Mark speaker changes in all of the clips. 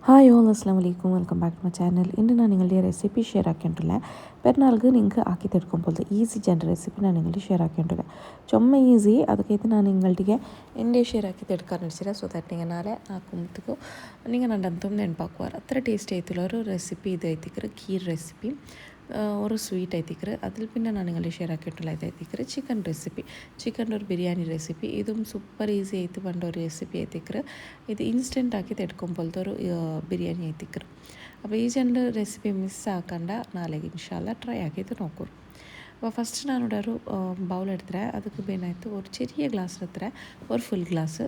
Speaker 1: Hi all ಅಸ್ಲಾಮ್ ವಲೈಕುಮ್ welcome back to my channel. ಇಂದು ನಾನು ನಿങ്ങളുടെ ರೆಸಿಪಿ ಶೇರ್ ಹಾಕಿಂಟಿಲ್ಲ. പെരുന്നാൾക്ക് നിങ്ങൾക്ക് ആക്കി തെടുക്കുമ്പോൾ ഈസി ജെൻഡർ റെസിപ്പി ഞാൻ നിങ്ങളുടെ ഷെയർ ആക്കിയിട്ടുണ്ട്. ചുമ ഈസി ಅದಕ್ಕೆ ನಾನು ನಿಗಳಿಗೆ എൻ്റെ ಶೇರ್ ಹಾಕಿ ತೆಡ್ಕೊಂಡು ನಡ್ಸಿರ ಸೊ ದಟ್ ನಿಂಗೆ ನಾಳೆ ಹಾಕೊಂಬಿಟ್ಟು ನಿಂಗೆ ನಂದಂತೂ ನೆನಪಾಕುವಾರ ಅത്ര ಟೇಸ್ಟ್ ಆಯ್ತಿಲ್ಲ ഒരു റെസിപ്പി ഇത് ആയിത്തിക്കറ് കീർ റെസിപ്പി ഒരു സ്വീറ്റ് ആയിത്തിക്കറ് അതിൽ പിന്നെ ഞാൻ നിങ്ങളെ ഷെയർ ആക്കിയിട്ടുള്ള ഇതായിത്തിക്കറ് ചിക്കൻ റെസിപ്പി ചിക്കൻ്റെ ഒരു ബിരിയാണി റെസിപ്പി ഇതും സൂപ്പർ ഈസി ആയിട്ട് പണ്ട ഒരു റെസിപ്പി ആയിത്തിക്കറ് ഇത് ഇൻസ്റ്റൻറ്റ് ആക്കി തെടുക്കുമ്പോഴത്തെ ഒരു ബിരിയാണി ആയിത്തിക്കറ് അപ്പോൾ ഈ രണ്ട് റെസിപ്പി മിസ്സാക്കണ്ട നാളേക്ക് ഇൻഷാല്ല ട്രൈ ആക്കിയിട്ട് നോക്കൂ. അപ്പോൾ ഫസ്റ്റ് ഞാനിവിടെ ഒരു ബൗൾ എടുത്തിട്ട് ಅದಕ್ಕೆ ಬೇನಾಯಿತು ഒരു ചെറിയ ഗ്ലാസ് എടുത്തിട്ട് ഒരു ഫുൾ ഗ്ലാസ്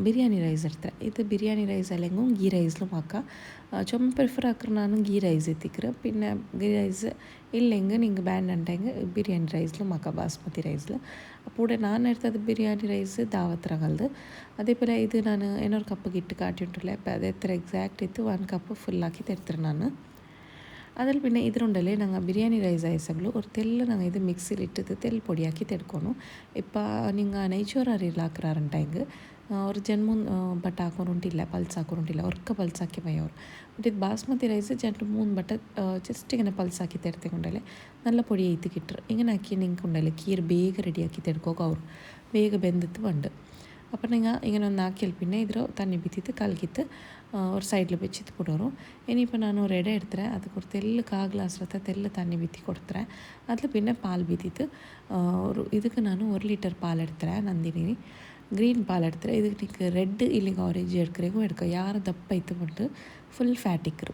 Speaker 1: ബിരിയാണി റൈസ് എടുത്തിട്ട് ഇത് ബിരിയാണി റൈസ് അല്ലെങ്കിൽ ഗീ റൈസിലും ആക്കാം. ചുമ പ്രിഫർ ആക്കുക ನಾನು ಗೀ ರೈಸ್ ಎತ್ತಿಕ್ರೆ പിന്നെ ಗೀ ರೈಸ್ ಇಲ್ಲೆಂಗೆ ನಿಂಗೆ ಬ್ಯಾಂಡ್ ಅಂಟೆಂಗೆ ಬಿರಿಯಾನಿ ರೈಸ್ಲು ಮಕ್ಕ ಬಾಸ್ಮತಿ ರೈಸ್ಲು ಅಪ್ಪೂಡೆ ನಾನು എടുത്തത് ബിരിയാണി റൈസ് ദാവത്രങ്ങളത് അതേപോലെ ഇത് ഞാൻ എന്നൊരു കപ്പ് ഇട്ട് കാട്ടിയിട്ടുള്ള അപ്പോൾ അത് എത്ര എക്സാക്റ്റ് ഇತ್ತು 1 കപ്പ് ഫുള്ളാക്കി തരുത്തರು ನಾನು. അതിൽ പിന്നെ ഇതിലുണ്ടല്ലേ ഞങ്ങൾ ബിരിയാണി റൈസ് ആയിസಗಳು ഒരു തെല്ല് ഞങ്ങൾ ഇത് മിക്സിയിൽ ഇട്ടിട്ട് തെല്ല് പൊടിയാക്കി ತೆಡ್ಕೊನು. ഇപ്പോൾ നിങ്ങൾ നെയ്ച്ചോറ് അരിയിൽ ಹಾಕ್ರಾರಂಟಾಯ್ಗೆ ഒരു ജന്മം ಬಟ್ ಹಾಕೋರುಂಟಿಲ್ಲ ಪಲ್ಸ್ ಹಾಕೋರುಂಟಿಲ್ಲ ಒರ್ಕ ಪಲ್ಸ್ ಹಾಕಿ ಮೈಯವರು ಬಟ್ ಇದು ಬಾಸ್ಮತಿ ರೈಸ್ ಜಂಟು 3 ಬಟ್ ಜಸ್ಟ್ ഇങ്ങനെ പൾസ് ആക്കി ತೆಡ್ತೆಕೊಂಡಲೆ നല്ല പൊടി ಐತಿ കിട്ടರು ഇങ്ങനെ ആക്കി നിങ്ങൾക്കുണ്ടല്ലേ കീർ ಬೇಗ ರೆಡಿಯಾക്കി ತೆಡ್ಕೋಕೆ ಅವರು ಬೇಗ ಬೆಂದಿತ್ತು ಬಂದು. അപ്പോൾ നിങ്ങൾ ഇങ്ങനെ ഒന്ന് ആക്കിയാൽ പിന്നെ ഇതിൽ തണ്ണി ಬಿತ್ತಿತ್ತು കലക്കിത്ത് ഒരു സൈഡിൽ വെച്ചിട്ട് ಕೊಡೋರು. ഇനിയിപ്പോൾ ನಾನು ഒരു ಎಡೆ എടുത്തിട്ട് അത് കുറച്ച് തെല്ല് ಗ್ಲಾಸ್ ರತ್ತ ತೆಲ್ಲು ತಣ್ಣಿ ಬಿತ್ತಿ ಕೊಡ್ತಾರೆ അതിൽ പിന്നെ പാൽ ಬಿತ್ತಿತ್ತು ഒരു ಇದಕ್ಕೆ ನಾನು 1 ಲೀಟರ್ ಪಾಲ್ എടുത്തിട്ട് ನಂದಿನಿ ಗ್ರೀನ್ ಪಾಲ್ എടുത്തിട്ട് ಇದಕ್ಕೆ ನಿಮಗೆ ರೆಡ್ ಇಲ್ಲಿಗೆ ಆರೆಂಜ್ എടുക്കರೇಗೂ എടുക്കുക ಯಾರು ದಪ್ಪ ಇತ್ತು ಬಿಟ್ಟು ಫುಲ್ ಫ್ಯಾಟ್ ಇಕ್ಕರು.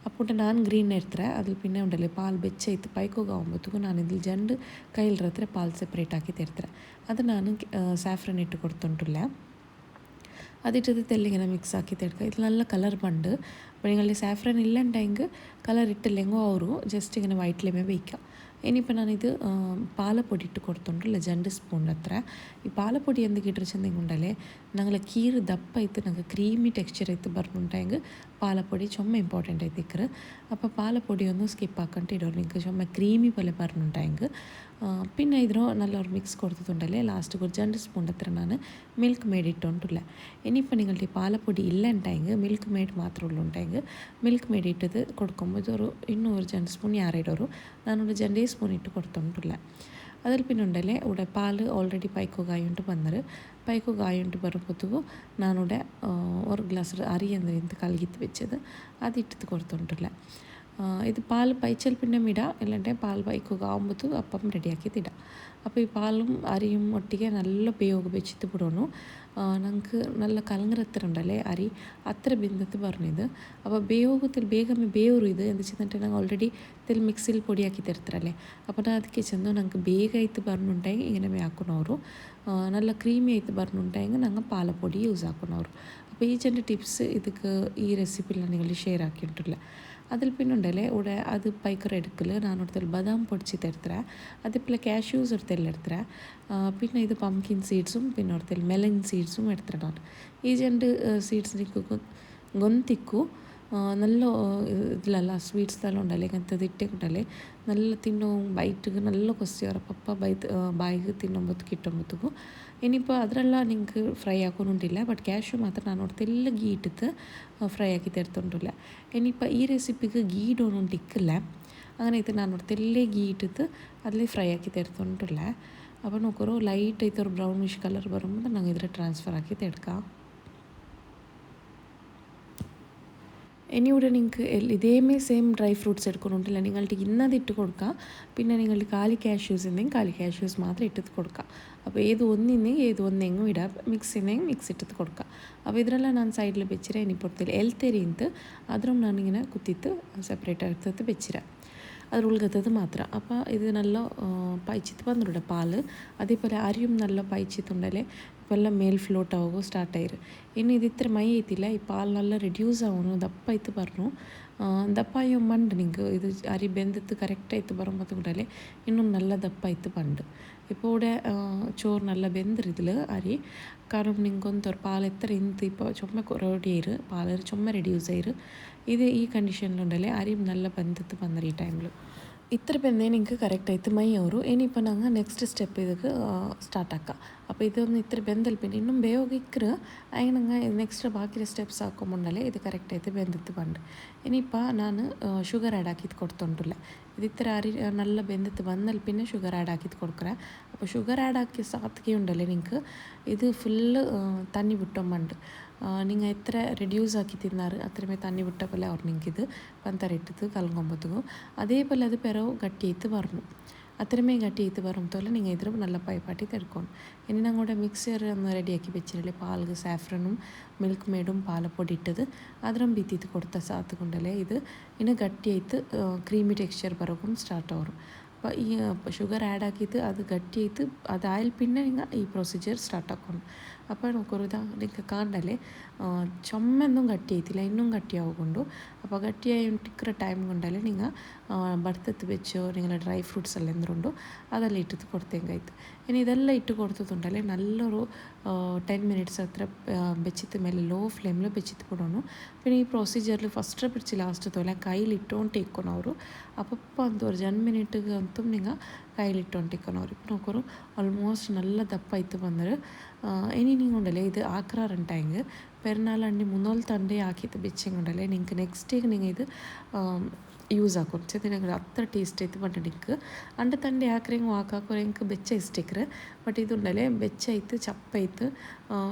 Speaker 1: അപ്പോൾ ನಾನು ಗ್ರೀನ್ എടുത്തിട്ട് അതിൽ പിന്നെ ഉണ്ടല്ലേ പാൽ ಬೆಚ್ಚೈತು ಪೈಕೋಗಾവുമ്പോഴത്തേക്കും ನಾನು ഇതിൽ ಜಂಡು ಕೈಯಲ್ಲಿ ಹತ್ರ ಪಾಲ್ ಸೆಪ್ರೇಟ್ ಆക്കി ತರ್ತಾರೆ അത് ನಾನು സാഫ്രൻ ഇട്ട് കൊടുത്തിട്ടില്ല. അതിട്ടത് തെല്ലിങ്ങനെ മിക്സ് ആക്കി ತೆಡ್ക്കുക. ഇത് നല്ല കളർ പണ്ട് അപ്പോൾ നിങ്ങളുടെ സാഫ്രൻ ഇല്ലണ്ടെങ്കിൽ കളർ ഇട്ടില്ലെങ്കിൽ ಅವರು ജസ്റ്റ് ഇങ്ങനെ വൈറ്റിലേമേ വയ്ക്കാം. ഇനിയിപ്പോൾ ഞാനിത് പാലപ്പൊടി ഇട്ട് കൊടുത്തോണ്ടില്ല 2 സ്പൂൺ അത്ര. ഈ പാലപ്പൊടി എന്തൊക്കെ ഇട്ടിട്ടുണ്ടെങ്കിലേ ഞങ്ങൾ കീറ് ദപ്പായിട്ട് ഞങ്ങൾക്ക് ക്രീമി ടെക്സ്ചർ ആയിട്ട് പറഞ്ഞിട്ടുണ്ടെങ്കിൽ പാലപ്പൊടി ചുമ ഇമ്പോർട്ടൻ്റ് ആയിട്ട് ഇക്കറ്. അപ്പോൾ പാലപ്പൊടി ഒന്നും സ്കിപ്പ് ആക്കണ്ടിട്ട് ഇടും നിങ്ങൾക്ക് ചുമ ക്രീമി പോലെ പറഞ്ഞിട്ടുണ്ടെങ്കിൽ പിന്നെ ഇതിനോ നല്ലൊരു മിക്സ് കൊടുത്തിട്ടുണ്ടല്ലേ ലാസ്റ്റ് കുറച്ച് 2 സ്പൂൺ അത്ര ഞാൻ മിൽക്ക് മേഡ് ഇട്ടുകൊണ്ടില്ല. ഇനിയിപ്പോൾ നിങ്ങളുടെ പാലപ്പൊടി ഇല്ലണ്ടെങ്കിൽ മിൽക്ക് മേഡ് മാത്രമേ ഉള്ളുണ്ടെങ്കിൽ മിൽക്ക് മേഡ് ഇട്ടത് കൊടുക്കുമ്പോൾ ഇതൊരു ಇನ್ನೂರು 2 സ്പൂൺ ಯಾರಿಡೋರು ನಾನೊಂದು 2 ಸ್ಪೂನ್ ಇಟ್ಟು ಕೊಡ್ತೊಂಡಿಲ್ಲ. അതിൽ പിന്നെ ഉണ്ടല്ലേ ഇവിടെ പാല് ഓൾറെഡി പൈക്കോകായുണ്ട് വന്നത് പൈക്കോകായുണ്ട് ബറുമ്പോഴത്തേക്കും ഞാനിവിടെ 1 ഗ്ലാസ് അരി എന്തിന് കലകിത്ത് വെച്ചത് അതിട്ടിട്ട് കൊടുത്തോണ്ടില്ല. ഇത് പാൽ പൈച്ചാൽ പിന്നെ ഇടാം ഇല്ലാണ്ട് പാൽ പൈക്കോകാവുമ്പോഴത്തേക്കും അപ്പം റെഡിയാക്കിയിട്ട് ഇടാം. അപ്പോൾ ഈ പാലും അരിയും ഒട്ടിಗೆ നല്ല ಬೇಯೋಗ വെച്ചിട്ട് ಬಿಡೋನು. ഞങ്ങൾക്ക് നല്ല കലങ്ങരത്തരുണ്ടല്ലേ അരി അത്ര ബിന്ദത്ത് പറഞ്ഞത്. അപ്പോൾ ಬೇಯೋಗത്തിൽ ಬೇಗമേ ಬೇಯೋರು ഇത് എന്താ വെച്ചിട്ട് ഞങ്ങൾ ഓൾറെഡി ഇതിൽ മിക്സിയിൽ പൊടിയാക്കി തരുത്തരല്ലേ അപ്പോൾ ഞാൻ ಅದಕ್ಕೆ ചെന്നു ഞങ്ങൾക്ക് ಬೇಗ ಆಯ್ತು ಬರ್ನುಂಟಾಗಿ ഇങ്ങനെ ಹಾಕೋನವರು നല്ല ക്രീമി ആയിട്ട് ಬರ್ನುಂಟಾಗಿ ഞങ്ങൾ പാലപ്പൊടി യൂസ് ആക്കുന്നವರು. അപ്പോൾ ഈ 2 ടിപ്സ് ಇದಕ್ಕೆ ഈ റെസിപ്പിയിൽ ഞാൻ നിങ്ങളിൽ ഷെയർ ആക്കിയിട്ടില്ല. അതിൽ പിന്നെ ഉണ്ടല്ലേ ഇവിടെ അത് പൈക്കർ എടുക്കൽ നാനൊരുത്തൽ ബദാം പൊടിച്ച് തരുത്തര അതേപോലെ ക്യാഷ്യൂസ് ഒരുത്തൽ എടുത്തര പിന്നെ ഇത് പംകിൻ സീഡ്സും പിന്നെ ഒരുത്തൽ മെലൻ സീഡ്സും എടുത്തിട്ടാണ്. ഈ 2 സീഡ്സ് എനിക്ക് ഗൊಂತಿಕ್ಕು നല്ല ഇതിലല്ല സ്വീറ്റ്ಸ್ದೆಲ್ಲ ഉണ്ടല്ലേ ಇಂಥದ್ದು ಇಟ್ಟುಕೊಂಡಲ್ಲೇ നല്ല ತಿನ್ನೋ ಬೈಟಿಗೆ നല്ല ಕೊಸ್ತಿಯಾರ ಪಪ್ಪ ಬಾಯಿಗೆ ತಿನ್ನೊಂಬತ್ತು ಕಿಟ್ಟೊಂಬತ್ತಿಗೂ. ഇനിയിപ്പോൾ അതിലെಲ್ಲ നിങ്ങൾക്ക് ഫ്രൈ ആക്കുന്നുണ്ടില്ല ബട്ട് ക്യാഷ്യൂ മാത്രം ನಾನು ತೆಲ್ಲ ಗೀ ಇಟ್ಟಿತ್ತು ಫ್ರೈ ಆക്കി തരുത്തുണ്ടില്ല. ഇനിയിപ്പോൾ ഈ റെസിപ്പിക്ക് ഗീ ഇടൊന്നും ടിക്കില്ല അങ്ങനെ ഇത് ನಾನು ತೆಲ್ಲೇ ಗೀ ಇಟ್ಟಿತ್ತು അതിൽ ഫ്രൈ ആക്കി തരുത്തുണ്ടില്ല. അപ്പോൾ നോക്കൊരു ലൈറ്റായിട്ട് ഒരു ബ്രൗണിഷ് കളർ വരുമ്പോൾ ഞങ്ങൾ ഇതിൽ ട്രാൻസ്ഫർ ആക്കി തെടുക്കാം. ഇനി ഇവിടെ നിങ്ങൾക്ക് ഇതേമേ സെയിം ഡ്രൈ ഫ്രൂട്ട്സ് എടുക്കണമെന്നില്ല നിങ്ങൾക്ക് ഇന്നതിട്ട് കൊടുക്കാം. പിന്നെ നിങ്ങൾ കാലി ക്യാഷ്യൂസ് ഉണ്ടെങ്കിൽ കാലി ക്യാഷ്യൂസ് മാത്രം ഇട്ടിട്ട് കൊടുക്കാം. അപ്പോൾ ഏത് ഒന്നെങ്ങും ഇടാം മിക്സ് ഉണ്ടെങ്കിൽ മിക്സ് ഇട്ടിട്ട് കൊടുക്കാം. അപ്പോൾ ഇതിലെല്ലാം ನಾನು സൈഡിൽ വെച്ചിട്ട് ഇനിയിപ്പോൾ എൽത്തെരിയുന്നത് അതിലും ഞാനിങ്ങനെ കുത്തിയിട്ട് സെപ്പറേറ്റ് എടുത്തിട്ട് വെച്ചിരാം അത് ഉൾഗത്തത് മാത്രം. അപ്പോൾ ഇത് നല്ല പൈച്ചിത്ത് വന്നിട്ടുണ്ട് പാല് അതേപോലെ അരിയും നല്ല പൈച്ചിത്തുണ്ടല്ലേ ഇപ്പോൾ എല്ലാം മേൽ ഫ്ലോട്ട് ആവുക സ്റ്റാർട്ടായിര്. ഇനി ഇത് ഇത്ര മൈ ആയിത്തില്ല ഈ പാൽ നല്ല റെഡ്യൂസ് ആവുന്നു ദപ്പായിട്ട് പറഞ്ഞു ದಪ್ಪಾಯೋ ಮಂಡು ನಿಂಗೆ ಇದು ಅರಿ ಬೆಂದಿತ್ತು ಕರೆಕ್ಟಾಯ್ತು ಬರೋಂಬತ್ತುಂಡಲೆ ಇನ್ನೂ നല്ല ದಪ್ಪಾಯ್ತು ಪಂಡು. ഇപ്പോൾ ഇവിടെ ചോറ് നല്ല വെന്തിരിതിൽ അരി കാരണം നിങ്ങൾക്കൊന്നൊരു പാൽ എത്ര ഇന്ന് ഇപ്പോൾ ചുമ റെഡി ആയിര് പാലൊരു ചുമ റെഡ്യൂസ് ആയിര് ഇത് ഈ കണ്ടീഷനിലുണ്ടല്ലേ അരി നല്ല ബന്ധത്ത് വന്നറി ഈ ടൈമിൽ. ಇತ್ರ ಬೆಂದೆ ನಿಂಗೆ ಕರೆಕ್ಟ್ ಆಯ್ತು ಮೈ ಅವರು ಏನಿಪ್ಪ ನಂಗೆ ನೆಕ್ಸ್ಟ್ ಸ್ಟೆಪ್ ಇದಕ್ಕೆ ಸ್ಟಾರ್ಟ್ ಆಕ್ಕ അപ്പോൾ ഇതൊന്ന് ഇത്ര ബന്ധൽ പിന്നെ ഇന്നും ಬೇಯೋಗಿ ಇಕ್ಕರು ಆಗ ನಂಗೆ ನೆಕ್ಸ್ಟ್ ಬಾಕಿ ಸ್ಟೆಪ್ಸ್ ಹಾಕೊಂಬಂಡಲೆ ಇದು ಕರೆಕ್ಟ್ ಆಯ್ತು ಬೆಂದಿತ್ತು ಬಂದು ಇನಿಪ್ಪ ನಾನು ಶುಗರ್ ಆ್ಯಡ್ ಹಾಕಿದ್ದು ಕೊಡ್ತೊಂಡಿಲ್ಲ ಇದು ಇത്ര ಅರಿ നല്ല ಬೆಂದಿತ್ತು ಬಂದಲ್ಲಿ പിന്നെ ಶುಗರ್ ಆ್ಯಡ್ ಹಾಕಿದ್ದು ಕೊಡ್ಕರೆ അപ്പോൾ ಶುಗರ್ ಆ್ಯಡ್ ಹಾಕಿ ಸಾತ್ಗೆ ಉಂಡಲೆ ನಿಂಗೆ ഇത് ഫുള്ള് തന്നി വിട്ടോമ്പണ്ട് നിങ്ങൾ എത്ര റെഡ്യൂസ് ആക്കി തിന്നാറ് അത്രമേ തന്നി വിട്ട പോലെ അവർ നിങ്ങൾക്കിത് പന്തറിട്ടത് കലങ്ങുമ്പോഴത്തേക്കും അതേപോലെ അത് പിറവ് ഗട്ടിയായിട്ട് പറഞ്ഞു അത്രമേ ഗട്ടിയായിട്ട് പറയുമ്പോൾ നിങ്ങൾ ഇതിൽ നല്ല പൈപ്പാട്ടി തെടുക്കണം ഇനി ഞങ്ങളുടെ മിക്സർ ഒന്ന് റെഡിയാക്കി വെച്ചില്ലേ പാൽക്ക് സാഫ്രനും മിൽക്ക് മേഡും പാലപ്പൊടി ഇട്ടത് അതിലും ബീത്തിയിട്ട് കൊടുത്ത സാത്ത് കൊണ്ടല്ലേ ഇത് ഇനി ഗട്ടിയായിട്ട് ക്രീമി ടെക്സ്ചർ പറക്കും സ്റ്റാർട്ട് ആവും അപ്പോൾ ഈ ഷുഗർ ആഡ് ആക്കിയിട്ട് അത് ഗട്ടിയായിട്ട് അതായാൽ പിന്നെ നിങ്ങൾ ഈ പ്രൊസീജിയർ സ്റ്റാർട്ട് ആക്കണം അപ്പോൾ നമുക്കൊരു നിങ്ങൾക്ക് കാണണ്ടല്ലേ ചുമൊന്നും ഗട്ടിയായിട്ടില്ല ഇന്നും ഗട്ടിയാവുകൊണ്ടു അപ്പോൾ ഗട്ടിയായി ടിക്കറ ടൈം കൊണ്ടല്ലേ നിങ്ങൾ ഭർത്തത്ത് വെച്ചോ നിങ്ങളുടെ ഡ്രൈ ഫ്രൂട്ട്സ് എല്ലാം എന്തുണ്ടോ അതെല്ലാം ഇട്ടിട്ട് കൊടുത്തേങ്കാಯ್ತು ഇനി ഇതെല്ലാം ഇട്ട് കൊടുത്തിട്ടുണ്ടല്ലേ നല്ലൊരു 10 മിനിറ്റ്സ് അത്ര വെച്ചിട്ട് മേലെ ലോ ഫ്ലെയിമിൽ വെച്ചിട്ട് ಕೊಡೋಣ പിന്നെ ഈ പ്രൊസീജിയറിൽ ഫസ്റ്റ് പിടിച്ച് ലാസ്റ്റ് തോലെ കയ്യിലിട്ടോണ്ടിരിക്കണം ಅವರು അപ്പോൾ ಒಂದು 10 മിനിറ്റിಗೆ ಅಂತೂ നിങ്ങൾ കയ്യിലിട്ടോണ്ടിരിക്കണം ಅವರು ഇപ്പോൾ നോക്കൊരു ಆಲ್ಮೋಸ್ಟ್ നല്ല ದಪ್ಪಾಯ್ತು ಬಂದರೆ ഇനി നിങ്ങൾ ഉണ്ടല്ലേ ഇത് ആക്രാറുണ്ടായെങ്കിൽ പെരുന്നാളണ്ടി മുന്നോൽ തണ്ടേ ആക്കിയിട്ട് വെച്ചെങ്കുണ്ടല്ലേ നിങ്ങൾക്ക് നെക്സ്റ്റ് ഡേക്ക് നിങ്ങൾ ഇത് ಯೂಸ್ ಹಾಕೊಂಡು ಚೇತಿ ನಂಗೆ ಹತ್ರ ಟೇಸ್ಟ್ ಐತೆ ಬಟ್ ನಿಂಗೆ ಅಂಡ ತಂಡೆ ಹಾಕ್ರೆ ಹಾಕಾಕೋರೆ ಇಂಕ ಬೆಚ್ಚ ಇಷ್ಟಿಕ್ರೆ ಬಟ್ ಇದು ಉಂಡಲೆ ಬೆಚ್ಚ ಐತೆ ಚಪ್ಪ ಐತೆ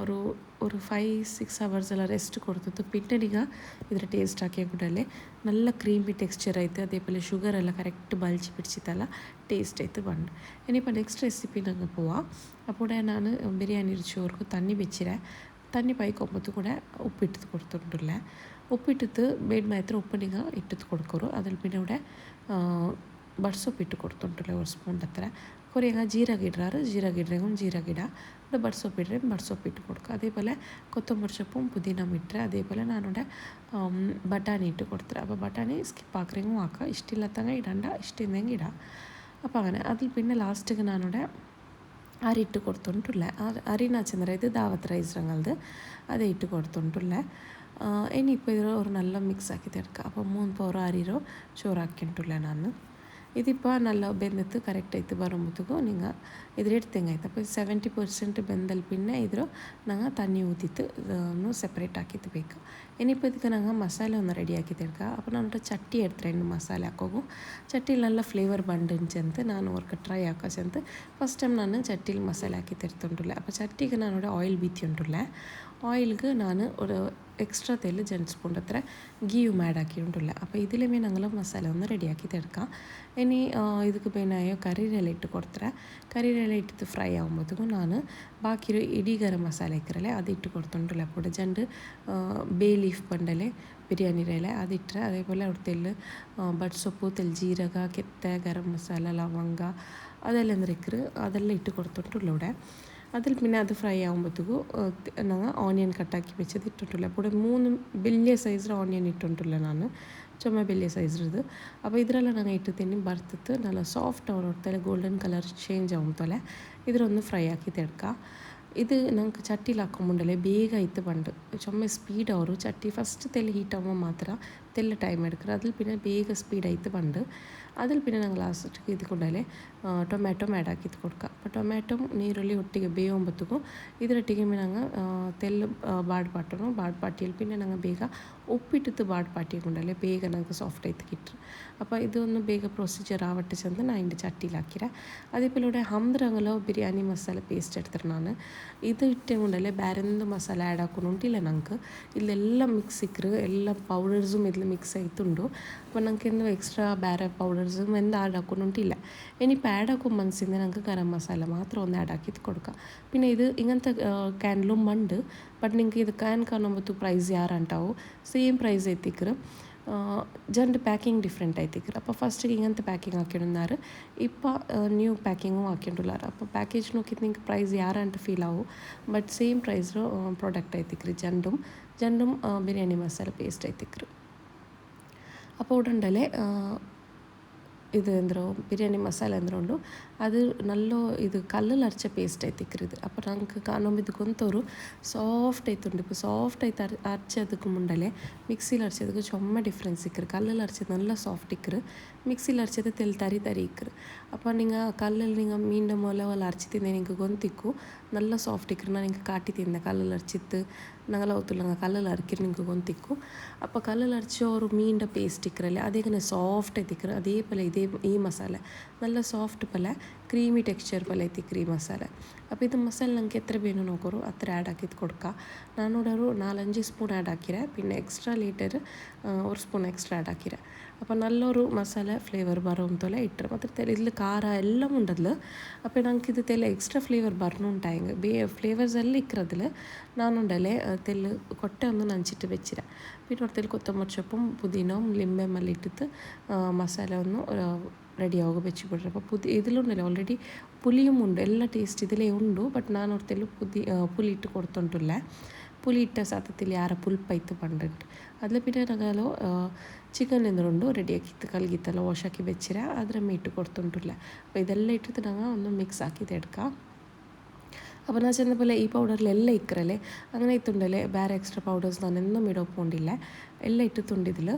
Speaker 1: ഒരു 5-6 hours ಎಲ್ಲ ರೆಸ್ಟ್ ಕೊಡ್ತಿತ್ತು ಪಿಟ್ಟನಿಗ ಇದರ ಟೇಸ್ಟ್ ಹಾಕಿ ಕೂಡಲೇ നല്ല ക്രീമി ടെക്സ്ചർ ആയിട്ട് അതേപോലെ ഷുഗർ എല്ലാം കറക്റ്റ് ബലിച്ച് പിടിച്ചിട്ടല്ല ടേസ്റ്റ് ആയിട്ട് ബണ്ട് ഇനിയിപ്പോൾ നെക്സ്റ്റ് റെസിപ്പി ഞങ്ങൾ പോവാം അപ്പോൾ ഞാൻ ബിരിയാണി ചോർക്ക് തന്നി വെച്ചിരെ തന്നി പൈക്കൊമ്പത്ത് കൂടെ ഉപ്പിട്ടിട്ട് കൊടുത്തിട്ടില്ല ഉപ്പിട്ടിട്ട് ಬೇಡ ಮಾತ್ರ ಉಪ್ಪು ನಿಗ ಇಟ್ಟಿದ್ದು ಕೊಡ್ಕೋರು ಅದ್ರಲ್ಲಿ പിന്നെ ഇവിടെ ಬಡ್ಸೊಪ್ಪು ಇಟ್ಟು ಕೊಡ್ತುಂಟಲ್ಲ ಒಂದು ಸ್ಪೂನ್ ಹತ್ರ ಕೊರೆಗ ಜೀರಿಗೆ ಇಡ್ರಾರು ಜೀರಿಗೆ ಇಡ್ರೆಗೂ ಜೀರಿಗೆ ಇಡ ഇവിടെ ಬಡ್ಸೊಪ್ಪು ಇಡ್ರೆ ಬಡ್ಸೊಪ್ಪು ಇಟ್ಟು കൊടുക്കുക അതേപോലെ കൊത്തമ്പരി സൊപ്പും പുതിന ഇട്ടರೆ അതേപോലെ ഞാനിവിടെ ബട്ടാണി ഇട്ട് കൊടുത്തത് അപ്പോൾ ബട്ടാണി സ്കിപ്പ് ആക്കറെങ്കും ആക്കുക ഇഷ്ടമില്ലാത്തങ്ങ ഇടണ്ട ഇഷ്ടമില്ലെങ്കി ഇടാം അപ്പോൾ അങ്ങനെ അതിൽ പിന്നെ ലാസ്റ്റിಗೆ ഞാനിവിടെ അരി ഇട്ട് കൊടുത്തുകൊണ്ടുള്ള അരിന ചെന്നറ ഇത് ദാവത്ത് റൈസ് ഞങ്ങളത് അത് ഇട്ട് കൊടുത്തുകൊണ്ടുള്ള ഇനിയിപ്പോൾ ഇതിൽ ഒരു നല്ല മിക്സ് ആക്കി എടുക്കുക അപ്പോൾ 3 ಪವರ್ ಅರಿರೋ ചോറ് ಹಾಕಿಂಟುಲ್ಲ ನಾನು ഇതിപ്പോൾ നല്ല ಬೆಂದಿತ್ತು ಕರೆಕ್ಟ್ ಆಯ್ತು ಬರೋಂಬತ್ತಿಗೂ നിങ്ങൾ ഇതിലെടുത്തെಂಗಾಯ್ತು അപ്പോൾ 70% ಬೆಂದಲ್ಲಿ പിന്നെ ഇതിൽ ഞങ്ങൾ തന്നി ഊത്തിട്ട് ഒന്ന് സെപ്പറേറ്റ് ആക്കിയിട്ട് ಬೇಕು ഇനിയിപ്പോൾ ಇದಕ್ಕೆ ഞങ്ങൾ മസാല ഒന്ന് റെഡി ആക്കിയിട്ട് എടുക്കുക അപ്പോൾ ನಾನು ಚಟ್ಟಿ എടുത്തിട്ട് ಮಸಾಲೆ ಹಾಕೋಗು ಚಟ್ಟಿಲಿ നല്ല ಫ್ಲೇವರ್ ಬಂದಂತ ನಾನು ಅವ್ರಿಗೆ ಟ್ರೈ ಹಾಕೋಚಂತ ಫಸ್ಟ್ ಟೈಮ್ ನಾನು ಚಟ್ಟಿಲಿ ಮಸಾಲೆ ಹಾಕಿയിട്ട് എടുത്തുകൊണ്ടില്ല അപ്പോൾ ചട്ടിക്ക് ഞാനിവിടെ ഓയിൽ ബീത്തിയുണ്ടില്ല ഓയിൽക്ക് ഞാൻ ഒരു എക്സ്ട്രാ തെല്ല് 2 സ്പൂൺ അത്ര ഗീയും ആഡ് ആക്കിയിട്ടുണ്ടില്ല അപ്പോൾ ഇതിലുമേ ഞങ്ങൾ മസാല ഒന്ന് റെഡിയാക്കിയിട്ട് എടുക്കാം ഇനി ಇದಕ್ಕೆ ಬೇನಾಯೋ ಕರಿರೆಲೆ ಇಟ್ಟು ಕೊಡ್ತಾರೆ ಕರಿರೆಲೆ ಇಟ್ಟು ಫ್ರೈ ಆಗುമ്പോഴത്തേക്കും ನಾನು ಬಾಕಿ ಇಡೀ ಗರಂ ಮಸಾಲೆ ಇಕ್ಕರಲೆ ಅದು ಇಟ್ಟು കൊടുത്തുണ്ടല്ല അപ്പോൾ ജണ്ട് ബേ ലീഫ് പണ്ടല്ലേ ബിരിയാണി ഇല അതിട്ട് അതേപോലെ അവിടുത്തെ ബഡ്സൊപ്പ് തെൽജീരക ಕೆತ್ತ ಗರಂ ಮಸಾಲ ಲವಂಗ ಅದೆಲ್ಲ ಅಂದ್ರೆ ಇಕ್ಕರು ಅದೆಲ್ಲ ಇಟ್ಟು കൊടുത്തിട്ടുള്ള ഇവിടെ അതിൽ പിന്നെ അത് ഫ്രൈ ആകുമ്പോഴത്തേക്കും ഞങ്ങൾ ഓണിയൻ കട്ടാക്കി വെച്ചത് ഇട്ടിട്ടില്ല അപ്പോൾ 3 വലിയ സൈസിൽ ഓണിയൻ ഇട്ടിട്ടില്ല ഞാൻ ചുമ വലിയ സൈസിലത് അപ്പോൾ ഇതിലെല്ലാം ഞങ്ങൾ ഇട്ട് തന്നെ വറുത്തിട്ട് നല്ല സോഫ്റ്റ് ആവുന്ന ഗോൾഡൻ കളർ ചേഞ്ച് ആവുമ്പോൾ ഇതിലൊന്ന് ഫ്രൈ ആക്കിയിട്ട് എടുക്കാം ഇത് ഞങ്ങൾക്ക് ചട്ടിയിലാക്കുമ്പോണ്ടല്ലേ ಬೇಗ ಆಯ್ತು ಬಂದು ಚೊಮ್ಮೆ ಸ್ಪೀಡ್ ಅವರು ಚಟ್ಟಿ ಫಸ್ಟ್ ತೆಲ್ಲಿ ಹೀಟ್ ಆಗುമ്പോൾ ಮಾತ್ರ ತೆಲ್ಲ ಟೈಮ್ എടുക്കുക അതിൽ പിന്നെ ಬೇಗ ಸ್ಪೀಡ್ ಆಯ್ತು ಬಂದು അതിൽ പിന്നെ ഞങ്ങൾ ലാസ്റ്റ് ഇത് കൊണ്ടല്ലേ ಟೊಮ್ಯಾಟೊ ಆ್ಯಡ್ ಹಾಕಿದ್ದು കൊടുക്കുക അപ്പോൾ ಟೊಮ್ಯಾಟೊ ನೀರುಳ್ಳಿ ಒಟ್ಟಿಗೆ ಬೇಯುമ്പോഴത്തേക്കും ಇದರೊಟ್ಟಿಗೆ ഞങ്ങൾ ತೆಲ್ಲು ಬಾಡ್ಪಾಟನು ಬಾಡ್ಪಾಟಿಯಲ್ಲಿ പിന്നെ ഞങ്ങൾ ಬೇಗ ಉಪ್ಪಿಟ್ಟಿದ್ದು ಬಾಡ್ಪಾಟಿಕೊಂಡല്ലേ ಬೇಗ ഞങ്ങൾക്ക് സോഫ്റ്റ് ആയിട്ട് കിട്ടും അപ്പോൾ ഇതൊന്ന് ಬೇಗ ಪ್ರೊಸೀಜರ್ ആവട്ടെ ചെന്ന് ഞാൻ അതിൻ്റെ ചട്ടിയിലാക്കിര അതേപോലെ ഇവിടെ ഹംദ്രങ്ങലോ ബിരിയാണി മസാല പേസ്റ്റ് എടുത്തിട്ട് ഞാൻ ഇത് ഇട്ടേ കൊണ്ടല്ലേ ಬೇರೆಂದು ಮಸಾಲ ಆ್ಯಡ್ ಹಾಕೊಂಡುಂಟಿಲ್ಲ ನಂಗೆ ಇಲ್ಲೆಲ್ಲ ಮಿಕ್ಸ್ ಸಿಕ್ಕರು ಎಲ್ಲ ಪೌಡರ್സും ഇതിൽ മിക്സ് ആയിട്ടുണ്ടോ അപ്പോൾ ഞങ്ങൾക്ക് എന്ത് എക്സ്ട്രാ ಬೇರೆ പൗഡർസും എന്ത് ആഡ് ആക്കുന്നുണ്ടില്ല ഇനിയിപ്പോൾ ആഡ് ആക്കും മനസ്സിന്ന് ഞങ്ങൾക്ക് ഗരം മസാല മാത്രം ഒന്ന് ആഡ് ആക്കിയിട്ട് കൊടുക്കാം പിന്നെ ഇത് ഇങ്ങനത്തെ ക്യാനിലും ഉണ്ട് ബട്ട് നിങ്ങൾക്ക് ഇത് ക്യാൻ കാണുമ്പോൾ പ്രൈസ് ಯಾರಂಟಾವು ಸೇಮ್ ಪ್ರೈಸ್ ಐತಿಕ್ರು ಜಂಡ್ ಪ್ಯಾಕಿಂಗ್ ಡಿಫ್ರೆಂಟ್ ಐತಿಕ್ರು അപ്പോൾ ಫಸ್ಟಿಗೆ ഇങ്ങനത്തെ ಪ್ಯಾಕಿಂಗ್ ಹಾಕಿಡುన్నారు ഇപ്പോൾ ന്യൂ ಪ್ಯಾಕಿಂಗು ಹಾಕಿಂಡುಲ್ಲಾರ അപ്പോൾ ಪ್ಯಾಕೇಜ್ ನೋಕಿದ್ದು നിങ്ങൾക്ക് ಪ್ರೈಸ್ ಯಾರಂತ ಫೀಲ್ ಆವು ಬಟ್ ಸೇಮ್ ಪ್ರೈಸ್ರು ಪ್ರಾಡಕ್ಟ್ ಐತಿಕ್ರು ಜಂಡುം ബിരിയാണി മസാല പേസ്റ്റ് ಐತಿಕ್ರು അപ്പോൾ ഇവിടെ ഉണ്ടല്ലേ ಇದು ಎಂದ್ರೋ ಬಿರಿಯಾನಿ ಮಸಾಲೆ ಅಂದ್ರೆ ಉಂಡು ಅದು ನಲ್ಲೋ ಇದು ಕಲ್ಲಲ್ಲಿ ಅರ್ಚ ಪೇಸ್ಟ್ ಐತೆ ಇಕ್ಕಿರಿದು ಅಪ್ಪ ನಂಗೆ ಕಾಣೊಂಬಿದ್ದು ಗೊಂತವರು ಸಾಫ್ಟ್ ಐತುಂಡು ഇപ്പോൾ ಸಾಫ್ಟ್ ಐತೆ ಅರ್ಚದಕ್ಕೆ ಮುಂಡಲೆ ಮಿಕ್ಸಿಲಿ ಅರ್ಚದಕ್ಕೆ ಚೊಮ್ಮ ಡಿಫ್ರೆನ್ಸ್ ಇಕ್ಕರು ಕಲ್ಲಲ್ಲಿ ಅರ್ಚದು നല്ല ಸಾಫ್ಟ್ ಇಕ್ಕರು ಮಿಕ್ಸಿಲಿ ಅರ್ಚದು ತೆಲ್ ತರಿ ತರಿ ಇಕ್ಕರು ಅಪ್ಪ ನಿಂಗೆ ಕಲ್ಲಲ್ಲಿ ನಿಂಗೆ ಮೀಂಡ ಮೊಲವಲ್ಲ ಅರ್ಚಿ ತಿಂದೆ ನಿಂಗೆ ಗೊಂತಿಕ್ಕು നല്ല ಸಾಫ್ಟ್ ಇಕ್ಕರು ನಾನು ನಿಂಗೆ ಕಾಟಿ ತಿಂದೆ ಕಲ್ಲಲ್ಲಿ ಅರ್ಚಿತ್ತು ನಂಗೆಲ್ಲ ಗೊತ್ತಿಲ್ಲ ನಂಗೆ ಕಲ್ಲಲ್ಲಿ ಅರ್ಕಿರು ನಿಂಗೆ ಗೊಂತಿಕ್ಕು അപ്പോൾ കല്ലിൽ അരച്ച ഒരു മീനിൻ്റെ പേസ്റ്റ് ഇക്കറല്ലേ അതിങ്ങനെ സോഫ്റ്റ് എത്തിക്കറ് അതേപോലെ ഈ മസാല നല്ല സോഫ്റ്റ് പോലെ ക്രീമി ടെക്സ്ചർ പോലെ എത്തിക്കറ് ഈ മസാല അപ്പോൾ ഇത് മസാല നമുക്ക് എത്ര വേണം നോക്കറു അത്ര ആഡ് ആക്കിയിട്ട് കൊടുക്കുക നാനൂടെ ഒരു 4-5 സ്പൂൺ ആഡ് ആക്കിരെ പിന്നെ എക്സ്ട്രാ ലീറ്റർ ഒരു സ്പൂൺ എക്സ്ട്രാ ആഡ് ആക്കിരെ അപ്പോൾ നല്ലൊരു മസാല ഫ്ലേവർ ಬರೋಂತಲೆ ಇಟ್ಟರೆ ಮತ್ತು ಇಲ್ಲಿ ಖಾರ ಎಲ್ಲ ಉಂಡದ್ಲು അപ്പോൾ ನಂಗೆ ಇದು ತೆಲೆ ಎಕ್ಸ್ಟ್ರಾ ಫ್ಲೇವರ್ ಬರ್ನುಂಟಾಯಂಗೆ ಫ್ಲೇವರ್ಸ್ ಎಲ್ಲ ಇಕ್ಕರದಿಲ್ಲ ನಾನುಂಡಲೆ ತೆಲ್ಲು ಕೊಟ್ಟೆ ಒಂದು ನಂಚಿಟ್ಟು വെച്ചിര പിന്നെ ഒരു കൊത്തമല്ലി ചപ്പും പുതിനയും ലിംബയും എല്ലാം ഇട്ടിട്ട് മസാല ഒന്ന് റെഡിയാവുക വെച്ച് ಬಿಡ್ರೆ അപ്പോൾ ഇതിലുണ്ടല്ലോ ഓൾറെഡി പുളിയും ഉണ്ട് ಎಲ್ಲ ಟೇಸ್ಟ್ ഇതിലേ ಉಂಡು ಬಟ್ ನಾನು ಹೊರತೆಲ್ಲ പുളി ഇട്ട് കൊടുത്തോണ്ടില്ല പുളി ഇട്ട സത്യത്തിൽ ಯಾರ പുൽപ്പൈത്ത് പണ്ടുണ്ട് അതിൽ പിന്നെ ഞങ്ങളോ ചിക്കൻ എന്തുകൊണ്ട് റെഡിയാക്കിത്ത് കലಗಿತ್ತಲ್ಲ ವಾಶ್ ಹಾಕಿ വെച്ചിര ಅದರ ಮೀಟು ಕೊಡ್ತೊಂಟಿಲ್ಲ അപ്പോൾ ಇದೆಲ್ಲ ಇಟ್ಟಿട്ട് ഞങ്ങൾ ഒന്ന് മിക്സ് ആക്കിയിട്ട് എടുക്കാം അപ്പോൾ ನಾನು ചെന്ന പോലെ ഈ പൗഡറിലെല്ല ഇക്കറല്ലേ അങ്ങനെ ഇത്തുണ്ടല്ലേ വേറെ എക്സ്ട്രാ പൗഡേഴ്സ് ನಾನೆന്നും ഇടോപ്പോണ്ടില്ല എല്ലാം ഇട്ടിട്ടുണ്ടിതിൽ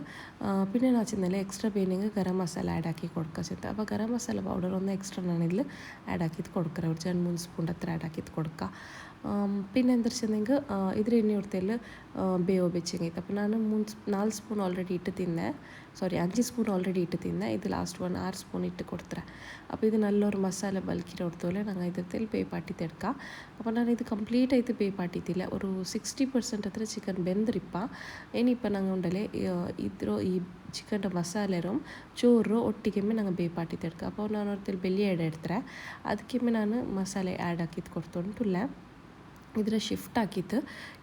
Speaker 1: പിന്നെ ನಾನು ചെന്നല്ലേ എക്സ്ട്രാ ಬೇನಿಗೆ ಗರಂ ಮಸಾಲ ಆ್ಯಡ್ ಆಕಿ കൊടുക്കുക ചെത്ത അപ്പോൾ ಗರಂ ಮಸಾല പൗഡർ ഒന്ന് ಎಕ್ಸ್ಟ್ರಾ ನಾನು ഇതിൽ ಆ್ಯಡ್ ಆಕಿದ್ದು കൊടുക്കുക ഒരു 2-3 ಸ್ಪೂನ್ ಹತ್ರ ಆ್ಯಡ್ ಆಕಿದ್ದು കൊടുക്കുക പിന്നെ എന്താ വെച്ചെങ്കിൽ ಇದ್ರ ಎಣ್ಣೆ ಹೊಡ್ತೆಲ್ಲ ಬೇವು ಬೆಚ್ಚಂಗೈತೆ അപ്പോൾ ನಾನು 4 ಸ್ಪೂನ್ ಆಲ್ರೆಡಿ ಇಟ್ಟು ತಿಂದೆ 5 ಸ್ಪೂನ್ ಆಲ್ರೆಡಿ ಇಟ್ಟು ತಿಂದೆ ಇದು ಲಾಸ್ಟ್ 6 ಸ್ಪೂನ್ ಇಟ್ಟು ಕೊಡ್ತಾರೆ അപ്പോൾ ഇത് നല്ലൊരു മസാല ബൽക്കിട്ട് കൊടുത്തോലെ ഞങ്ങൾ ഇതിൽ പേ പാട്ടിത്തെടുക്കാം അപ്പോൾ ഞാനിത് കംപ്ലീറ്റ് ആയിട്ട് പേ പാട്ടിത്തില്ല ഒരു 60% അത്ര ചിക്കൻ ಬೆಂದ್ರಿಪ್ಪ ಏನಿಪ್ಪ ನಂಗೆ ಉಂಡಲೆ ಈ ಚಿಕನ್ ಮಸಾಲೆರು ಚೋರು ಒಟ್ಟಿಗೆಮ್ಮೆ ನಂಗೆ ಬೇ ಪಾಟಿತ್ತೆಡ್ಕ അപ്പോൾ ನಾನು ಹೊರತಲ್ಲಿ ಬೆಳ್ಳಿ ಎಡೆ ಇಡ್ತಾರೆ ಅದಕ್ಕೆಮ್ಮೆ ನಾನು ಮಸಾಲೆ ಆ್ಯಡ್ ಹಾಕಿದ್ದು ಕೊಡ್ತೊಂಟಿಲ್ಲ ಇದರ ಶಿಫ್ಟ್ ಹಾಕಿತ್ತು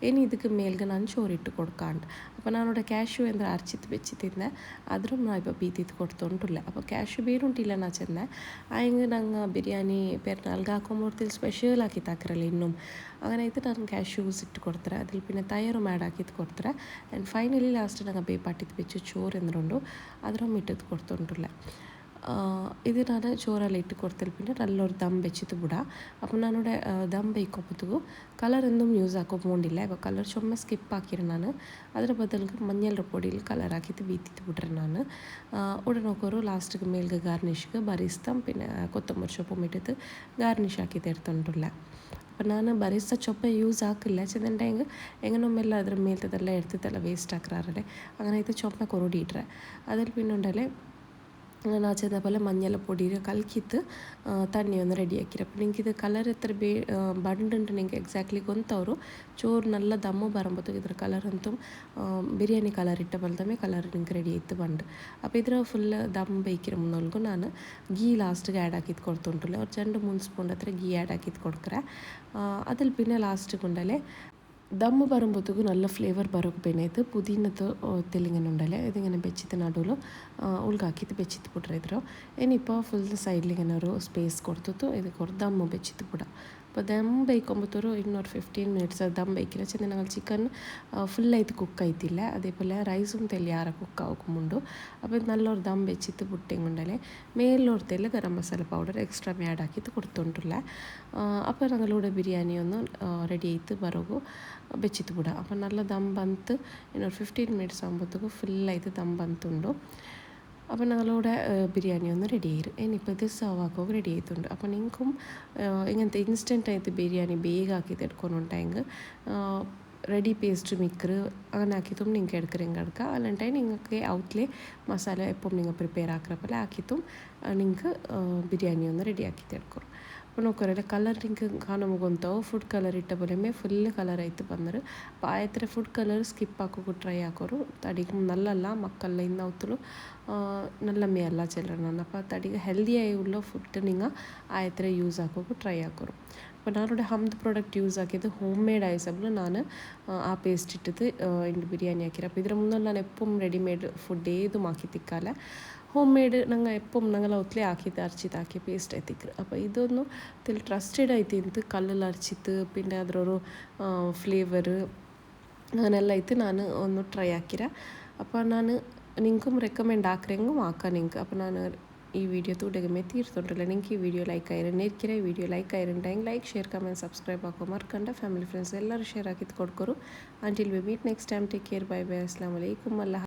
Speaker 1: ಏನು ಇದಕ್ಕೆ ಮೇಲ್ಗೆ ನಾನು ചോറിട്ട് കൊടുക്കാണ്ട് അപ്പോൾ ഞാനിവിടെ ക്യാഷ്യൂ എന്താ അരച്ചിട്ട് വെച്ചിട്ടിരുന്നെ അതിലും ഞാൻ ഇപ്പോൾ ബീത്തിട്ട് കൊടുത്തോണ്ടില്ല അപ്പോൾ ക്യാഷ്യൂ ಬೇರುಂಟಿಲ್ಲ ನಾ ಚೆಂದ ಆಯ್ಗೆ ನಂಗೆ ಬಿರಿಯಾನಿ പെരുന്നാൾക്ക് ആക്കുമ്പോഴത്തിൽ സ്പെഷ്യൽ ആക്കി താക്കറല്ലേ ഇന്നും അങ്ങനെ ആയിട്ട് ನಾನು ಕ್ಯಾಶ್ಯೂಸ್ ಇಟ್ಟು ಕೊಡ್ತಾರೆ അതിൽ പിന്നെ തൈരും ആഡ് ആക്കിയിട്ട് ಕೊಡ್ತಾರೆ ಆ್ಯಂಡ್ ಫೈನಲಿ ಲಾಸ್ಟ್ ನಂಗೆ ಬೇ ಪಾಟಿತ್ತು വെച്ച് ചോറ് എന്തുണ്ടോ അതിലും ഇട്ടിട്ട് കൊടുത്തോണ്ടില്ല ഇത് ഞാൻ ചോറെല്ലാം ഇട്ട് കൊടുത്തതിൽ പിന്നെ നല്ലൊരു ദം വെച്ചിട്ട് വിടാം അപ്പോൾ ഞാനിവിടെ ദം വയ്ക്കുമ്പോഴത്തേക്കും കളർ ഒന്നും യൂസ് ആക്കാൻ പോകണ്ടില്ല ഇപ്പോൾ കളർ ചുമ്മാ സ്കിപ്പ് ആക്കിയിട്ട് ഞാൻ ಅದರ ಬದಲಿಗೆ മഞ്ഞളുടെ പൊടിയിൽ കളർ ആക്കിയിട്ട് വീത്തിട്ട് വിട്ರೆ ഞാൻ ഉടനെ നോക്കൊരു ലാസ്റ്റ് മേൽക്ക് ഗാർണിഷ്ക്ക് ബറിസ്തം പിന്നെ കൊത്തമ്പരി ചൊപ്പും ഇട്ടിട്ട് ഗാർണിഷ് ആക്കിയിട്ട് എടുത്തോണ്ടില്ല അപ്പോൾ ನಾನು ಬರಿಸ್ತಾ ಚೊಪ್ಪ ಯೂಸ್ ಹಾಕಿಲ್ಲ ಚೆಂದಂಟಾಗ എങ്ങനൊന്നുമല്ല അതിൽ മേലത്തെല്ലാം എടുത്തിട്ടെല്ലാം വേസ്റ്റ് ആക്കാറുണ്ട് അങ്ങനെ ഇത് ചൊപ്പ കൊറോടിയിട്രെ അതിൽ പിന്നെ ഉണ്ടല്ലേ ನಾನು ಚೆಂದ പോലെ മഞ്ഞൾപ്പൊടി കലക്കിയിട്ട് തണ്ണി ഒന്ന് റെഡിയാക്കിയിട്ട് അപ്പോൾ നിങ്ങൾക്കിത് കളർ എത്ര ബണ്ടുണ്ട് നിങ്ങൾക്ക് എക്സാക്ട്ലി ಗೊತ್ತವರು ചോറ് നല്ല ദമ്മ് ಬರುമ്പോഴത്തേക്ക് ಇದ್ರ ಕಲರ್ ಅಂತೂ ಬಿರಿಯಾನಿ ಕಲರ್ ಇಟ್ಟ ಬಲ್ದಮೇ ಕಲರ್ ನಿಂಗೆ ರೆಡಿ ಆಯ್ತು ಬಂದು അപ്പോൾ ಇದರ ಫುಲ್ ದಮ್ ಬೇಯ್ಕಿರ ಮುನ್ನೊಳಗೂ ನಾನು ಗೀ ಲಾಸ್ಟಿಗೆ ಆ್ಯಡ್ ಹಾಕಿದ್ದು ಕೊಡ್ತುಂಟಿಲ್ಲ ഒരു 2-3 ಸ್ಪೂನ್ ಹತ್ರ ಗೀ ಆ್ಯಡ್ ಹಾಕಿದ್ದು ಕೊಡ್ಕರೆ അതിൽ പിന്നെ ലാസ്റ്റ് കൊണ്ടല്ലേ ദമ്മ് വരുമ്പോഴത്തേക്കും നല്ല ഫ്ലേവർ ബറോക്ക് പിന്നെ പുതിനത്ത് തെല്ലിങ്ങനെ ഉണ്ടല്ലേ ഇതിങ്ങനെ വെച്ചിട്ട് നടുവിൽ ഉൾക്കാക്കിയിട്ട് വെച്ചിട്ട് ಬಿಟ್ರೆ ಇದ್ರು ಏನಿപ്പോൾ ಫುಲ್ ಸೈಡ್ಲಿങ്ങനെ ഒരു ಸ್ಪೇಸ್ കൊടുത്തിട്ട് ഇത് കുറച്ച് ദമ്മ് വെച്ചിട്ട് ಬಿടാം അപ്പോൾ ദം ಬೇಯ್ಕೊಂಬತ್ತವರು ಇನ್ನೊರು 15 ಮಿನಿಟ್ಸ್ ದಮ್ ಬೇಯ್ಕಿಲ್ಲ ಚೆಂದ ഞങ്ങൾ ചിക്കൻ ഫുള്ളായിട്ട് കുക്കായിട്ടില്ല അതേപോലെ റൈസും തെല്ലിയാറെ കുക്കാവുമ്പോൾ അപ്പോൾ നല്ലൊരു ദം വെച്ചിട്ട് പുട്ടിങ്ങുണ്ടല്ലേ മേലോടത്തേൽ garam masala powder extra add ആക്കിയിട്ട് കൊടുത്തോണ്ടില്ല അപ്പോൾ ഞങ്ങളുടെ ബിരിയാണി ഒന്ന് റെഡി ആയിട്ട് ബറോഗു വെച്ചിട്ട് വിടാം അപ്പോൾ നല്ല ദം ಬಂತು ಇನ್ನೊರು 15 ಮಿನಿಟ್ಸ್ ആകുമ്പോഴത്തേക്കും ഫുള്ളായിട്ട് ദം ಬಂತುಂಡು അപ്പോൾ ഞങ്ങളുടെ ബിരിയാണി ഒന്ന് റെഡി ആയിരുന്നു ഇനിയിപ്പോൾ ഇത് സർവ് ആക്കുക റെഡി ആയിട്ടുണ്ട് അപ്പോൾ നിങ്ങൾക്കും ഇങ്ങനത്തെ ഇൻസ്റ്റൻ്റായിട്ട് ബിരിയാണി ಬೇಗ ആക്കിയിട്ട് എടുക്കുന്നുണ്ടെങ്കിൽ റെഡി പേസ്റ്റ് മിക്കർ അങ്ങനെ ആക്കിയിട്ടും നിങ്ങൾക്ക് എടുക്കണമെങ്കിൽ എടുക്കുക അല്ലാണ്ടായി നിങ്ങൾക്ക് ഔട്ടിലെ മസാല എപ്പം നിങ്ങൾ പ്രിപ്പയർ ആക്കുന്ന പോലെ ആക്കിയിട്ടും നിങ്ങൾക്ക് ബിരിയാണി ഒന്ന് റെഡി ആക്കിയിട്ട് എടുക്കും അപ്പോൾ നോക്കറല്ലേ ಕಲರ್ ನಿಂಗೆ ಕಾಣೋಮುಗಂತವು ಫುಡ್ ಕಲರ್ ಇಟ್ಟ ಬೋಲೆಮೆ ಫುಲ್ ಕಲರ್ ಆಯ್ತು ಬಂದರು അപ്പോൾ ಆಯ್ತರ ಫುಡ್ ಕಲರ್ ಸ್ಕಿಪ್ ಹಾಕೋಕು ಟ್ರೈ ಹಾಕೋರು ತಡಿಗೆ ನಲ್ಲಲ್ಲ ಮಕ್ಕಳ ಇನ್ನು ಅವತ್ತಲು നല്ല മേല ചെല്ലണം അപ്പോൾ തടിക ഹെൽത്തി ആയുള്ള ഫുഡ് നിങ്ങൾ ആയത്ര യൂസ് ആക്കോക്ക് ട്രൈ ആക്കോറും അപ്പോൾ ഞാനിവിടെ ഹംദ് പ്രോഡക്റ്റ് യൂസ് ആക്കിയത് ഹോം മെയ്ഡ് ആയ സമയം ഞാൻ ആ പേസ്റ്റ് ഇട്ടിട്ട് എൻ്റെ ബിരിയാണി ആക്കിയത് അപ്പോൾ ഇതിന് മുന്നേ ഞാൻ എപ്പം റെഡിമെയ്ഡ് ഫുഡ് ഏതും ആക്കി തിക്കാല ಹೋಮ್ ಮೇಡ್ ನಂಗೆ ಎಪ್ಪೊಮ್ಮೆ ನಂಗೆಲ್ಲ ಒತ್ತಲೆ ಹಾಕಿದ್ದು ಅರ್ಚಿತ್ತು ಹಾಕಿ ಪೇಸ್ಟ್ ಐತಿಕ್ರು അപ്പോൾ ഇതൊന്നും ತಿಳಿ ಟ್ರಸ್ಟೆಡ್ ಆಯ್ತು ಇಂತು ಕಲ್ಲಲ್ಲಿ ಅರ್ಚಿತ್ತು പിന്നെ ಅದರವರು ಫ್ಲೇವರ್ അങ്ങനെല്ലാം ആയിട്ട് ನಾನು ഒന്ന് ട്രൈ ആക്കിര അപ്പോൾ ನಾನು ನಿಂಗೂ ರೆಕಮೆಂಡ್ ಹಾಕ್ರೆಂಗೂ ಹಾಕ ನಿಂಗೆ അപ്പോൾ ನಾನು ഈ വീഡിയോ തുടങ്ങുമ്പോൾ തീർത്തുണ്ടല്ലോ നിങ്ങൾക്ക് ഈ വീഡിയോ ലൈക്ക് ആയിരുന്നിരിക്കണേ ഈ വീഡിയോ ലൈക്ക് ആയിരുന്നുണ്ടെങ്കിൽ ലൈക്ക് ഷെയർ കമൻറ്റ് സബ്സ്ക്രൈബ് ആക്കുക മറക്കണ്ട ഫാമിലി ഫ്ರೆಂಡ್ಸ್ ಎಲ್ಲರೂ ಶೇರ್ ಹಾಕಿದ್ದು ಕೊಡ್ಕೊರು until we meet next time take care bye bye ಅಸ್ಸಲಾಮು ಅಲೈಕುಮ್ ಅಲ್ಲ